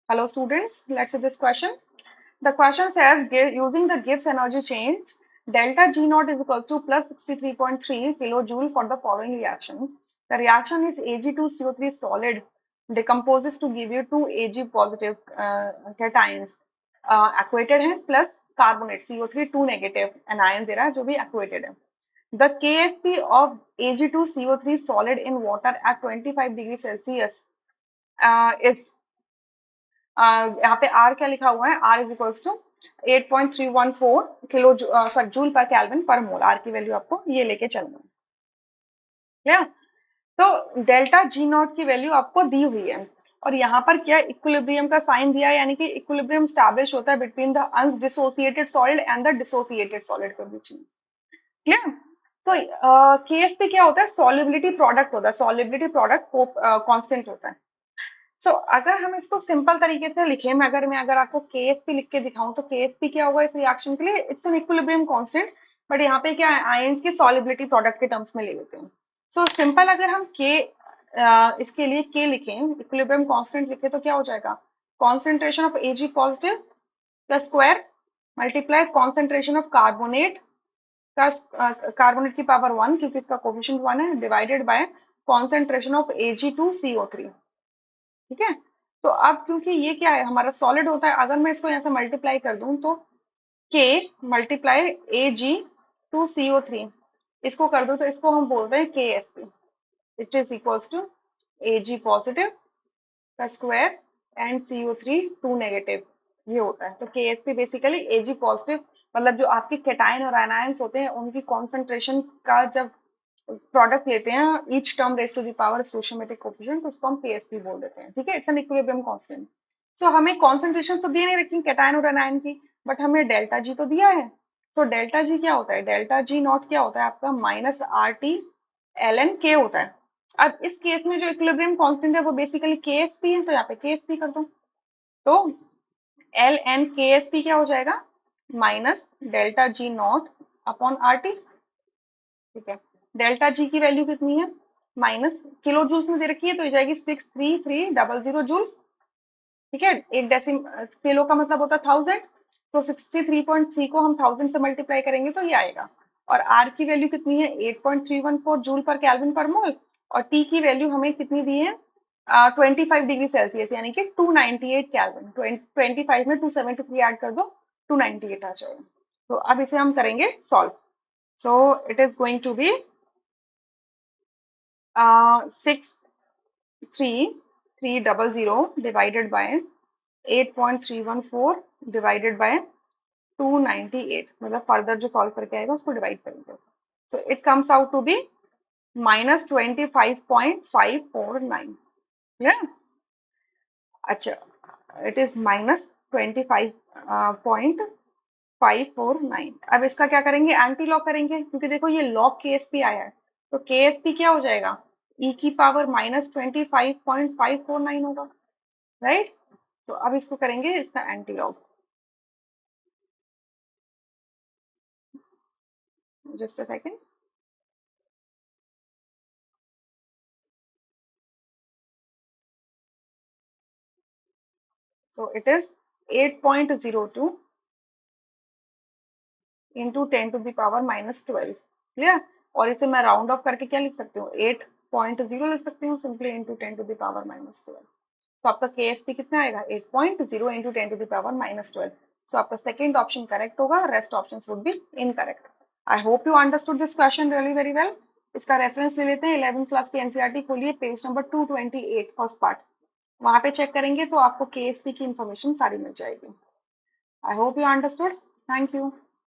Hello students, let's see this question. The question says using the Gibbs energy change, delta G naught is equals to plus 63.3 kilojoule for the following reaction. The reaction is Ag2CO3 solid decomposes to give you 2 Ag positive cations aquated है plus carbonate CO3 2 negative anion दे रहा है जो भी aquated है. The Ksp of Ag2CO3 solid in water at 25 degree Celsius is यहाँ पे are क्या लिखा हुआ है, R is equals to 8.314 kilo joule per kelvin per mole. Are की वैल्यू आपको ये लेके चलना है. तो डेल्टा जी नॉट की वैल्यू आपको दी हुई है और यहाँ पर क्या इक्विलिब्रियम का साइन दिया है, यानी कि इक्विलिब्रियम स्टैब्लिश होता है between the undissociated solid and the dissociated solid के बीच में. क्लियर. सो केएसपी क्या होता है, सॉल्युबिलिटी प्रोडक्ट होता है. सॉल्युबिलिटी प्रोडक्ट कांस्टेंट होता है. सो अगर हम इसको सिंपल तरीके से लिखें, मैं अगर आपको केएसपी लिख के दिखाऊं तो केएसपी क्या होगा इस रिएक्शन के लिए, it's an equilibrium constant. But यहाँ पे क्या है, आयंस की सॉल्युबिलिटी प्रोडक्ट के टर्म्स में ले लेते हैं. सो सिंपल अगर हम के इसके लिए के लिखें, इक्विलिब्रियम कांस्टेंट लिखे तो क्या हो जाएगा, कॉन्सेंट्रेशन ऑफ एजी पॉजिटिव का square multiply concentration of carbonate का कार्बोनेट की पावर 1 क्योंकि इसका कोफिशिएंट 1 है, divided by concentration of Ag2CO3. ठीक है. तो अब क्योंकि ये क्या है हमारा सॉलिड होता है, अगर मैं इसको यहाँ से मल्टीप्लाई कर दूं तो K मल्टीप्लाई Ag2CO3 इसको कर दो तो इसको हम बोलते हैं KSP. It is equals to Ag positive का स्क्वायर एंड CO3 2 नेगेटिव, ये होता है. तो KSP बेसिकली Ag पॉजिटिव मतलब जो आपके कैटायन और एनायंस होते हैं उनकी कॉन्सेंट्रेशन का जब प्रोडक्ट लेते हैं each term raised to the power stoichiometric coefficient तो उसको हम केएसपी बोल देते हैं. ठीक है. It's an equilibrium constant. So हमें कॉन्सेंट्रेशन तो दिए नहीं रखी कैटायन और एनायन की, बट हमें डेल्टा जी तो दिया है. सो डेल्टा जी क्या होता है, डेल्टा जी नॉट क्या होता है आपका minus R T l n K होता है. अब इस केस में जो इक्विलिब्रियम कांस्टेंट है वो बेसिकली केएसपी है, तो यहाँ पे केएसपी कर दो तो एल एन के एस पी क्या हो जाएगा, minus delta G not upon R T. ठीक है. डेल्टा जी की वैल्यू कितनी है, माइनस किलो जूल्स में दे रखी है तो ये जाएगी 63300 जूल. ठीक है. एक डेसिम किलो का मतलब होता है 1000, तो 63.3 को हम 1000 से मल्टीप्लाई करेंगे तो ये आएगा. और आर की वैल्यू कितनी है 8.314 जूल पर केल्विन पर मोल, और टी की वैल्यू हमें कितनी दी है 25 डिग्री सेल्सियस यानी कि 298 केल्विन. 25 में 273 ऐड कर दो 298 आ जाएगा. तो अब इसे हम करेंगे solve. So it is going to be 63300 divided by 8.314 divided by 298. मतलब फर्दर जो सॉल्व करके आएगा उसको डिवाइड करेंगे. So it comes out to be minus 25.549. अच्छा, इट इज माइनस 25.549. अब इसका क्या करेंगे, एंटी लॉग करेंगे क्योंकि देखो ये लॉग केएसपी आया है तो केएसपी क्या हो जाएगा ई की पावर माइनस 25.549 होगा. राइट. तो अब इसको करेंगे इसका anti log. Just a second. So it is 8.02 into 10 to the power minus 12. Clear. और इसे मैं राउंड ऑफ करके क्या लिख सकती हूँ 8.0 लिख सकती हूँ simply into 10 to the power minus 12. So आपका केएसपी कितना आएगा 8.0 into 10 to the power minus 12. So आपका सेकेंड ऑप्शन करेक्ट होगा, rest option would be incorrect. I hope you understood this question really very well. इसका reference ले लेते हैं 11th class की एनसीईआरटी खोलिए, पेज नंबर 228 फर्स्ट पार्ट. वहां पे चेक करेंगे तो आपको केएसपी की इंफॉर्मेशन सारी मिल जाएगी. आई hope you understood. Thank you.